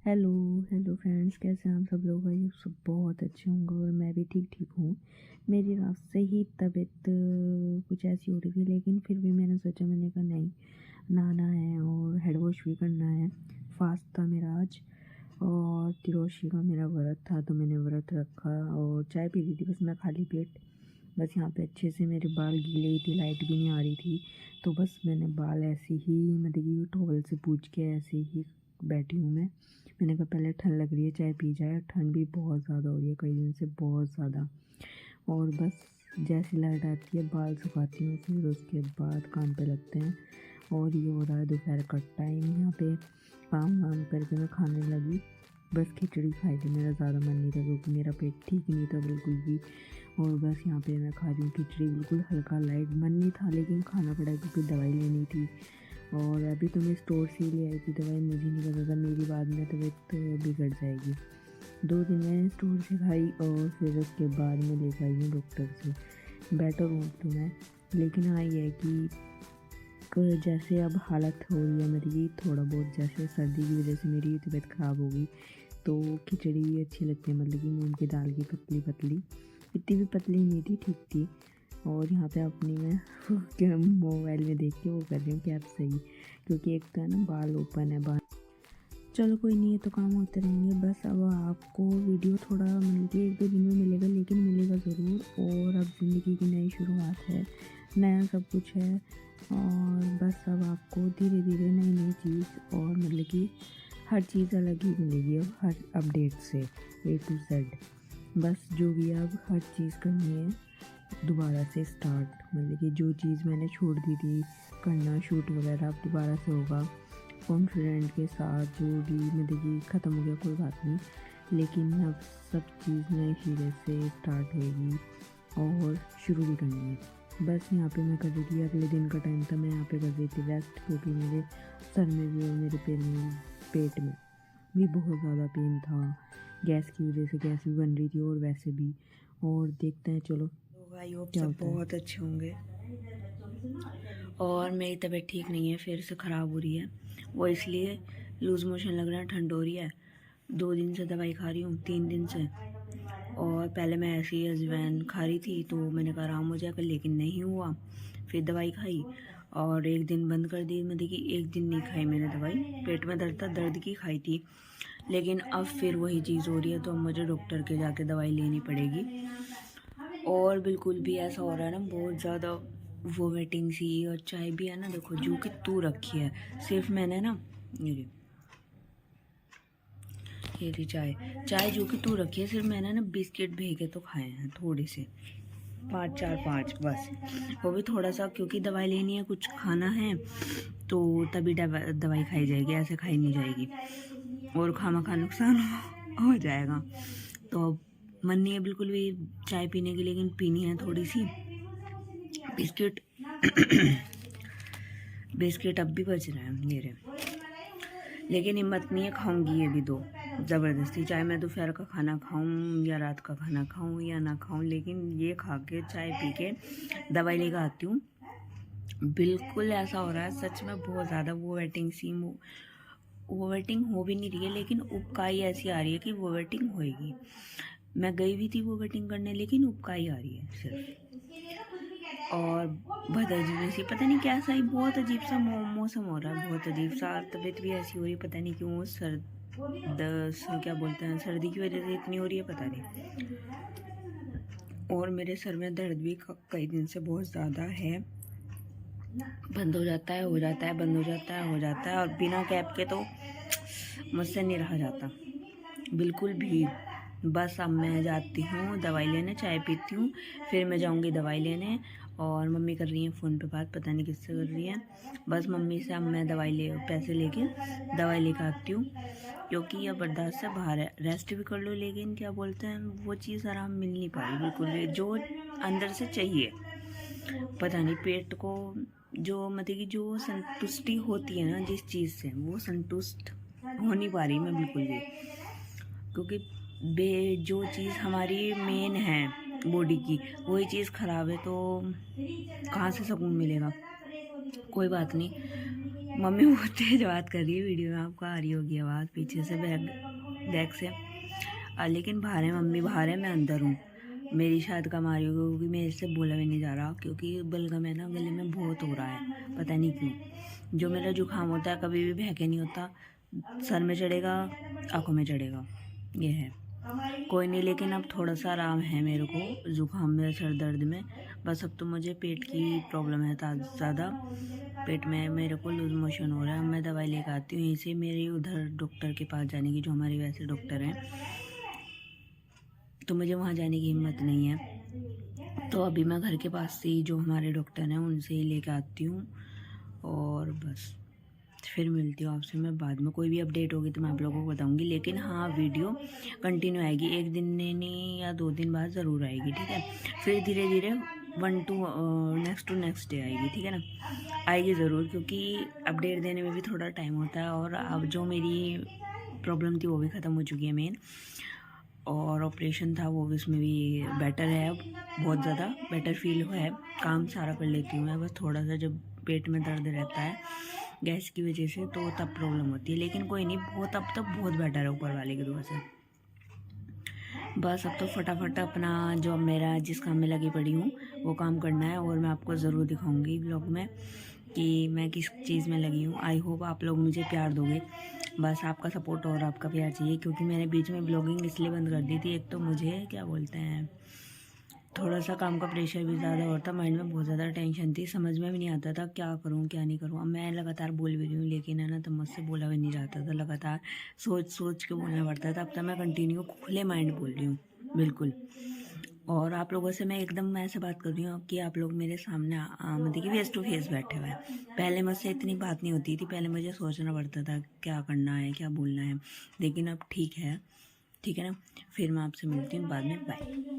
Hello hello friends, कैसे हैं आप सब लोग। भाई सब बहुत अच्छे होंगे और मैं भी ठीक ठीक हूँ। मेरी रात से ही तबीयत कुछ ऐसी हो रही थी, लेकिन फिर भी मैंने सोचा, मैंने कहा नहीं, नहाना है और हेड वॉश भी करना है। फास्ट था मेरा आज और तिरोशी का मेरा व्रत था, तो मैंने व्रत रखा और चाय पी ली थी बस मैं खाली पेट। बस यहाँ पे अच्छे से मेरे बाल गीले ही थे, लाइट भी नहीं आ रही थी, तो बस मैंने बाल ऐसे ही मतलब कि टॉवल से पूछ के ऐसे ही बैठी हूँ मैं। मैंने कहा पहले ठंड लग रही है, चाय पी जाए। ठंड भी बहुत ज़्यादा हो रही है कई दिन से, बहुत ज़्यादा। और बस जैसी लाइट आती है बाल सुखाती हूँ, फिर उसके बाद काम पे लगते हैं। और ये हो रहा है दोपहर का टाइम, यहाँ पे काम वाम करके मैं खाने लगी। बस खिचड़ी खाई थी, मेरा ज़्यादा मन नहीं था क्योंकि मेरा पेट ठीक नहीं था बिल्कुल भी। और बस यहाँ पे मैं खा रही हूँ खिचड़ी, बिल्कुल हल्का लाइट। मन नहीं था लेकिन खाना पड़ा क्योंकि दवाई लेनी थी। और अभी तो मैं स्टोर से ही ले आई थी दवाई, मुझे नहीं पता था मेरी बाद में तबीयत बिगड़ जाएगी। 2 दिन मैंने स्टोर से खाई और फिर उसके बाद मैं लेकर आई हूँ डॉक्टर से। बेटर हूँ तो मैं, लेकिन हाँ ये है कि जैसे अब हालत हो रही है मेरी, थोड़ा बहुत जैसे सर्दी की वजह से मेरी तबीयत ख़राब होगी, तो खिचड़ी अच्छी लगती है, मतलब कि मूंग की दाल की पतली पतली, इतनी भी पतली नहीं थी, ठीक थी। और यहाँ पे अपनी मैं मोबाइल में देख के वो कर रही हूँ कि आप सही, क्योंकि एक तो है ना बाल ओपन है बाल। चलो कोई नहीं, है तो काम होते रहेंगे। बस अब आपको वीडियो थोड़ा मतलब कि 1-2 दिन में मिलेगा, लेकिन मिलेगा ज़रूर। और अब ज़िंदगी की नई शुरुआत है, नया सब कुछ है। और बस अब आपको धीरे धीरे नई नई चीज़ और मतलब कि हर चीज़ अलग ही मिलेगी अब, हर अपडेट से A to Z। बस जो भी अब हर चीज़ करनी है दोबारा से स्टार्ट, मतलब कि जो चीज़ मैंने छोड़ दी थी करना, शूट वगैरह, अब दोबारा से होगा कॉन्फिडेंट के साथ। जो भी मतलब कि ख़त्म हो गया कोई बात नहीं, लेकिन अब सब चीज़ नए सिरे से स्टार्ट होगी और शुरू भी करनी है। बस यहाँ पे मैं कर रही थी, अगले दिन का टाइम था, मैं यहाँ पे कर रही थी रेस्ट, क्योंकि मेरे सर में भी और मेरे पैर में, पेट में भी बहुत ज़्यादा पेन था। गैस की वजह से गैस भी बन रही थी और वैसे भी। और देखते हैं चलो आई होप क्या सब होता है। बहुत अच्छे होंगे। और मेरी तबीयत ठीक नहीं है, फिर से ख़राब हो रही है। वो इसलिए लूज़ मोशन लग रहा है, ठंड हो रही है। 2 दिन से दवाई खा रही हूँ, 3 दिन से। और पहले मैं ऐसी ही अजवाइन खा रही थी तो मैंने कहा आराम हो जाएगा, लेकिन नहीं हुआ। फिर दवाई खाई और 1 दिन बंद कर दी। मतलब कि 1 दिन नहीं खाई मैंने दवाई, पेट में दर्द था, दर्द की खाई थी। लेकिन अब फिर वही चीज़ हो रही है, तो अब मुझे डॉक्टर के जाके दवाई लेनी पड़ेगी। और बिल्कुल भी ऐसा हो रहा है ना, बहुत ज़्यादा वोमिटिंग सी। और चाय भी है ना, देखो जो कि तू रखी है, सिर्फ मैंने ना ये थी चाय, चाय जो कि तू रखी है, सिर्फ मैंने ना बिस्किट भेगे तो खाए हैं थोड़े से, 5 बस। वो भी थोड़ा सा, क्योंकि दवाई लेनी है, कुछ खाना है तो तभी दवाई खाई जाएगी, ऐसे खाई नहीं जाएगी और खामा खा नुकसान हो जाएगा। तो अब मन नहीं है बिल्कुल भी चाय पीने की, लेकिन पीनी है थोड़ी सी। बिस्किट बिस्किट अब भी बच रहे हैं मेरे, लेकिन हिम्मत नहीं है, खाऊंगी ये भी 2 ज़बरदस्ती। चाहे मैं दोपहर का खाना खाऊं या रात का खाना खाऊं या ना खाऊं, लेकिन ये खा के चाय पी के दवाई लेकर आती हूँ। बिल्कुल ऐसा हो रहा है सच में, बहुत ज़्यादा वोमिटिंग हो भी नहीं रही है, लेकिन उबकाई ऐसी आ रही है कि वोमिटिंग होएगी। मैं गई भी थी वोमिटिंग करने, लेकिन उबकाई आ रही है सिर्फ। और बहुत अजीब सी, पता नहीं कैसा ही, बहुत अजीब सा मौसम हो रहा है, बहुत अजीब सा। तबीयत भी ऐसी हो रही है, पता नहीं क्यों, क्या बोलते हैं, सर्दी की वजह से इतनी हो रही है, पता नहीं। और मेरे सर में दर्द भी कई दिन से बहुत ज़्यादा है, बंद हो जाता है, हो जाता है, बंद हो जाता है, हो जाता है। और बिना कैप के तो मुझसे नहीं रहा जाता बिल्कुल भी। बस अब मैं जाती हूँ दवाई लेने, चाय पीती हूँ, फिर मैं जाऊँगी दवाई लेने। और मम्मी कर रही है फ़ोन पे बात, पता नहीं किससे कर रही है। बस मम्मी से अब मैं पैसे लेके दवाई लेकर आती हूँ, क्योंकि यह बर्दाश्त से बाहर है। रेस्ट भी कर लो, लेकिन क्या बोलते हैं, वो चीज़ आराम मिल नहीं पा रही बिल्कुल भी, जो अंदर से चाहिए। पता नहीं पेट को जो मतलब कि जो संतुष्टि होती है ना जिस चीज़ से, वो संतुष्ट हो नहीं पा रही मैं बिल्कुल भी। क्योंकि जो चीज़ हमारी मेन है बॉडी की, वही चीज़ ख़राब है, तो कहाँ से सुकून मिलेगा। कोई बात नहीं। मम्मी बहुत तेज बात कर रही है, वीडियो में आपको आ रही होगी आवाज़ पीछे से, बैक से। लेकिन बाहर है, मम्मी बाहर है, मैं अंदर हूँ। मेरी शायद कम आ रही होगी क्योंकि मेरे से बोला भी नहीं जा रहा, क्योंकि बलगम है ना गले में, बहुत हो रहा है, पता नहीं क्यों। जो मेरा जुकाम होता है कभी भी बहके नहीं होता, सर में चढ़ेगा, आँखों में चढ़ेगा, ये है। कोई नहीं, लेकिन अब थोड़ा सा आराम है मेरे को ज़ुकाम में, सर दर्द में। बस अब तो मुझे पेट की प्रॉब्लम है ज़्यादा, पेट में मेरे को लूज मोशन हो रहा है। मैं दवाई लेकर आती हूँ यहीं से, मेरे उधर डॉक्टर के पास जाने की, जो हमारे वैसे डॉक्टर हैं, तो मुझे वहाँ जाने की हिम्मत नहीं है। तो अभी मैं घर के पास से ही जो हमारे डॉक्टर हैं उनसे ही लेकर आती हूँ, और बस फिर मिलती हूँ आपसे मैं बाद में। कोई भी अपडेट होगी तो मैं आप लोगों को बताऊंगी, लेकिन हाँ वीडियो कंटिन्यू आएगी, एक दिन नहीं या 2 दिन बाद ज़रूर आएगी, ठीक है। फिर धीरे धीरे नेक्स्ट टू नेक्स्ट डे आएगी, ठीक है ना, आएगी ज़रूर, क्योंकि अपडेट देने में भी थोड़ा टाइम होता है। और अब जो मेरी प्रॉब्लम थी वो भी ख़त्म हो चुकी है मेन, और ऑपरेशन था वो भी, उसमें भी बेटर है, अब बहुत ज़्यादा बेटर फील हुआ है, काम सारा कर लेती हूँ मैं। बस थोड़ा सा जब पेट में दर्द रहता है गैस की वजह से, तो तब प्रॉब्लम होती है, लेकिन कोई नहीं, बहुत अब तक बहुत बेटर है ऊपर वाले की दुआ से। बस अब तो फटाफट अपना जो मेरा जिस काम में लगी पड़ी हूँ वो काम करना है, और मैं आपको ज़रूर दिखाऊंगी ब्लॉग में कि मैं किस चीज़ में लगी हूँ। आई होप आप लोग मुझे प्यार दोगे, बस आपका सपोर्ट और आपका प्यार चाहिए, क्योंकि मैंने बीच में ब्लॉगिंग इसलिए बंद कर दी थी। एक तो मुझे क्या बोलते हैं, थोड़ा सा काम का प्रेशर भी ज़्यादा होता, माइंड में बहुत ज़्यादा टेंशन थी, समझ में भी नहीं आता था क्या करूँ क्या नहीं करूँ। अब मैं लगातार बोल भी रही हूँ, लेकिन है ना, तब मुझसे बोला भी नहीं जाता था, लगातार सोच सोच के बोलना पड़ता था। अब तक मैं कंटिन्यू खुले माइंड बोल रही हूँ, बिल्कुल। और आप लोगों से मैं एकदम ऐसे बात कर रही हूँ कि आप लोग मेरे सामने मतलब कि फेस टू फेस बैठे हुए हैं। पहले मुझसे इतनी बात नहीं होती थी, पहले मुझे सोचना पड़ता था क्या करना है क्या बोलना है, लेकिन अब ठीक है ना। फिर मैं आपसे मिलती हूँ बाद में, बाय।